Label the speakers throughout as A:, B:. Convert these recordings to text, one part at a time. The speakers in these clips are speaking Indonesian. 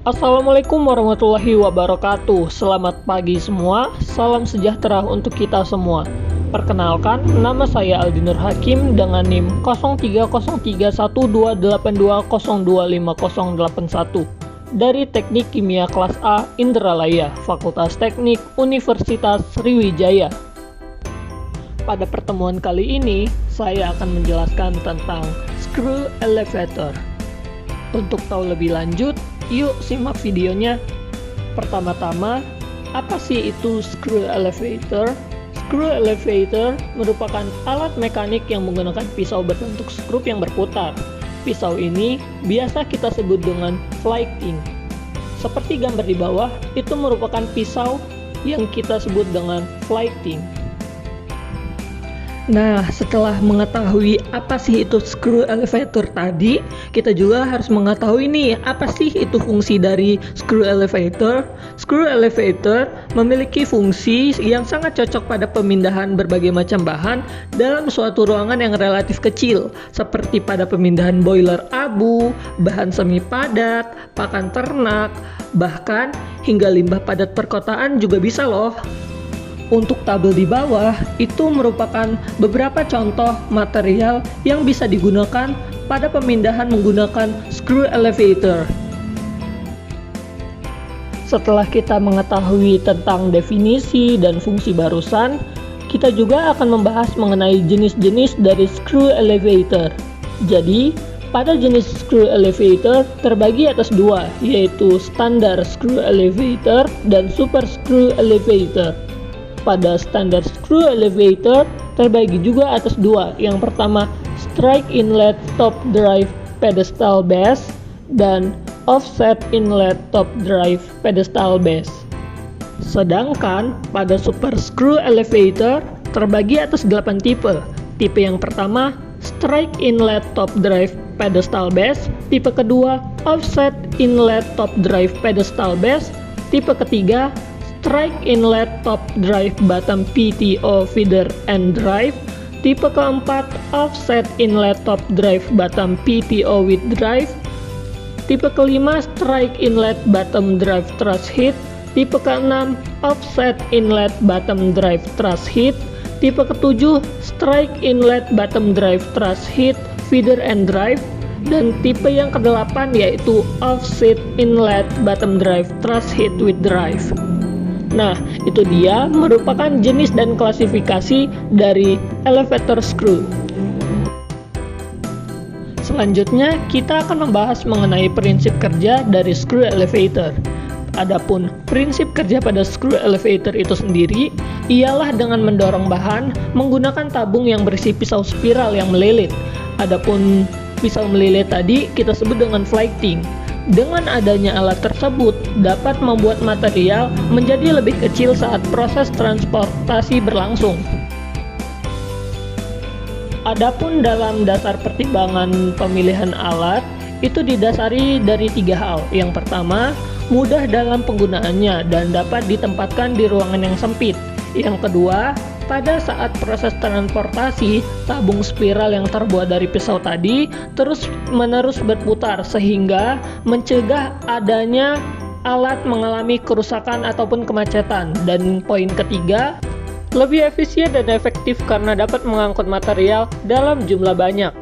A: Assalamualaikum warahmatullahi wabarakatuh. Selamat pagi semua, salam sejahtera untuk kita semua. Perkenalkan, nama saya Aldi Nur Hakim dengan NIM 03031282025081 dari Teknik Kimia Kelas A Indralaya, Fakultas Teknik Universitas Sriwijaya. Pada pertemuan kali ini, saya akan menjelaskan tentang screw elevator. Untuk tahu lebih lanjut, yuk simak videonya. Pertama-tama, apa sih itu screw elevator? Screw elevator merupakan alat mekanik yang menggunakan pisau berbentuk skrup yang berputar. Pisau ini biasa kita sebut dengan flighting. Seperti gambar di bawah, itu merupakan pisau yang kita sebut dengan flighting. Nah, setelah mengetahui apa sih itu screw elevator tadi, kita juga harus mengetahui nih, apa sih itu fungsi dari screw elevator. Screw elevator memiliki fungsi yang sangat cocok pada pemindahan berbagai macam bahan dalam suatu ruangan yang relatif kecil, seperti pada pemindahan boiler abu, bahan semi padat, pakan ternak, bahkan hingga limbah padat perkotaan juga bisa loh. Untuk tabel di bawah, itu merupakan beberapa contoh material yang bisa digunakan pada pemindahan menggunakan screw elevator. Setelah kita mengetahui tentang definisi dan fungsi barusan, kita juga akan membahas mengenai jenis-jenis dari screw elevator. Jadi, pada jenis screw elevator terbagi atas dua, yaitu standar screw elevator dan super screw elevator. Pada standar screw elevator terbagi juga atas dua. Yang pertama, strike inlet top drive pedestal base dan offset inlet top drive pedestal base. Sedangkan pada super screw elevator terbagi atas 8 tipe. Tipe yang pertama, strike inlet top drive pedestal base. Tipe kedua, offset inlet top drive pedestal base. Tipe ketiga, strike inlet top drive bottom PTO feeder and drive. Tipe keempat, offset inlet top drive bottom PTO with drive. Tipe kelima, strike inlet bottom drive thrust head. Tipe keenam, offset inlet bottom drive thrust head. Tipe ketujuh, strike inlet bottom drive thrust head feeder and drive. Dan tipe yang kedelapan yaitu offset inlet bottom drive thrust head with drive. Nah, itu dia merupakan jenis dan klasifikasi dari elevator screw. Selanjutnya, kita akan membahas mengenai prinsip kerja dari screw elevator. Adapun prinsip kerja pada screw elevator itu sendiri ialah dengan mendorong bahan menggunakan tabung yang berisi pisau spiral yang melilit. Adapun pisau melilit tadi kita sebut dengan flighting. Dengan adanya alat tersebut dapat membuat material menjadi lebih kecil saat proses transportasi berlangsung. Adapun dalam dasar pertimbangan pemilihan alat itu didasari dari 3 hal. Yang pertama, mudah dalam penggunaannya dan dapat ditempatkan di ruangan yang sempit. Yang kedua, pada saat proses transportasi, tabung spiral yang terbuat dari pisau tadi terus-menerus berputar sehingga mencegah adanya alat mengalami kerusakan ataupun kemacetan. Dan poin ketiga, lebih efisien dan efektif karena dapat mengangkut material dalam jumlah banyak.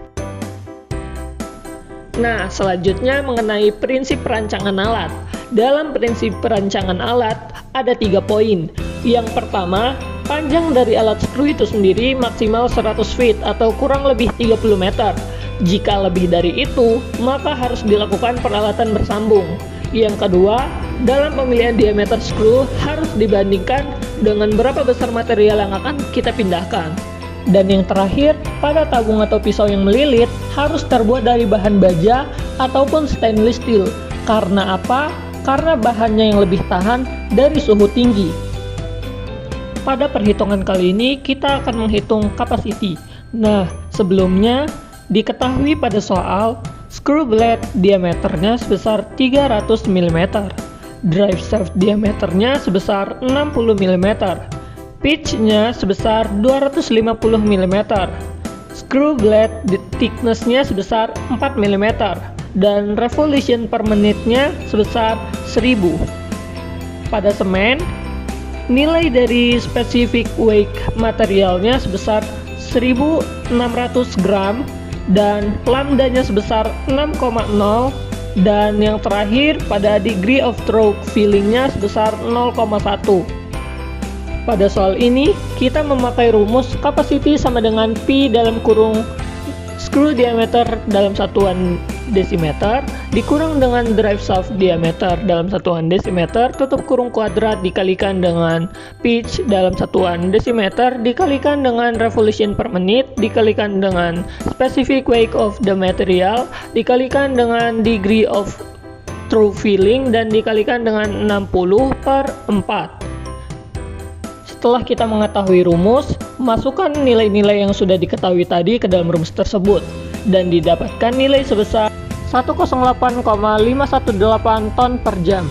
A: Nah, selanjutnya mengenai prinsip perancangan alat. Dalam prinsip perancangan alat ada 3 poin. Yang pertama, panjang dari alat screw itu sendiri maksimal 100 feet atau kurang lebih 30 meter. Jika lebih dari itu, maka harus dilakukan peralatan bersambung. Yang kedua, dalam pemilihan diameter screw harus dibandingkan dengan berapa besar material yang akan kita pindahkan. Dan yang terakhir, pada tabung atau pisau yang melilit harus terbuat dari bahan baja ataupun stainless steel. Karena apa? Karena bahannya yang lebih tahan dari suhu tinggi. Pada perhitungan kali ini kita akan menghitung capacity. Nah, sebelumnya diketahui pada soal screw blade diameternya sebesar 300 mm, drive shaft diameternya sebesar 60 mm, pitch-nya sebesar 250 mm, screw blade thickness-nya sebesar 4 mm, dan revolution per menitnya sebesar 1000. Pada semen, nilai dari specific weight materialnya sebesar 1600 gram dan lambdanya sebesar 6,0, dan yang terakhir pada degree of stroke fillingnya sebesar 0,1. Pada soal ini, kita memakai rumus capacity sama dengan P dalam kurung screw diameter dalam satuan desimeter dikurang dengan drive shaft diameter dalam satuan desimeter tutup kurung kuadrat dikalikan dengan pitch dalam satuan desimeter dikalikan dengan revolution per menit dikalikan dengan specific weight of the material dikalikan dengan degree of true filling dan dikalikan dengan 60/4. Setelah kita mengetahui rumus, masukkan nilai-nilai yang sudah diketahui tadi ke dalam rumus tersebut dan didapatkan nilai sebesar 108,518 ton per jam.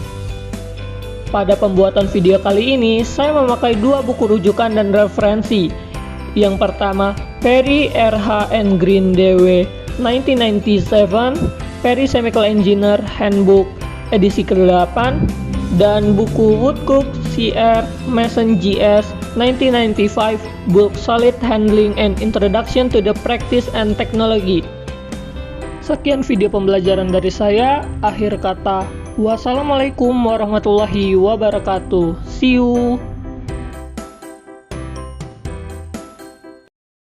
A: Pada pembuatan video kali ini, saya memakai dua buku rujukan dan referensi. Yang pertama, Perry R.H. and Green D.W. 1997, Perry Chemical Engineer Handbook edisi ke-8, dan buku Woodcock C.R. Mason G.S. 1995 Book Solid Handling and Introduction to the Practice and Technology. Sekian video pembelajaran dari saya. Akhir kata, wassalamualaikum warahmatullahi wabarakatuh. See you.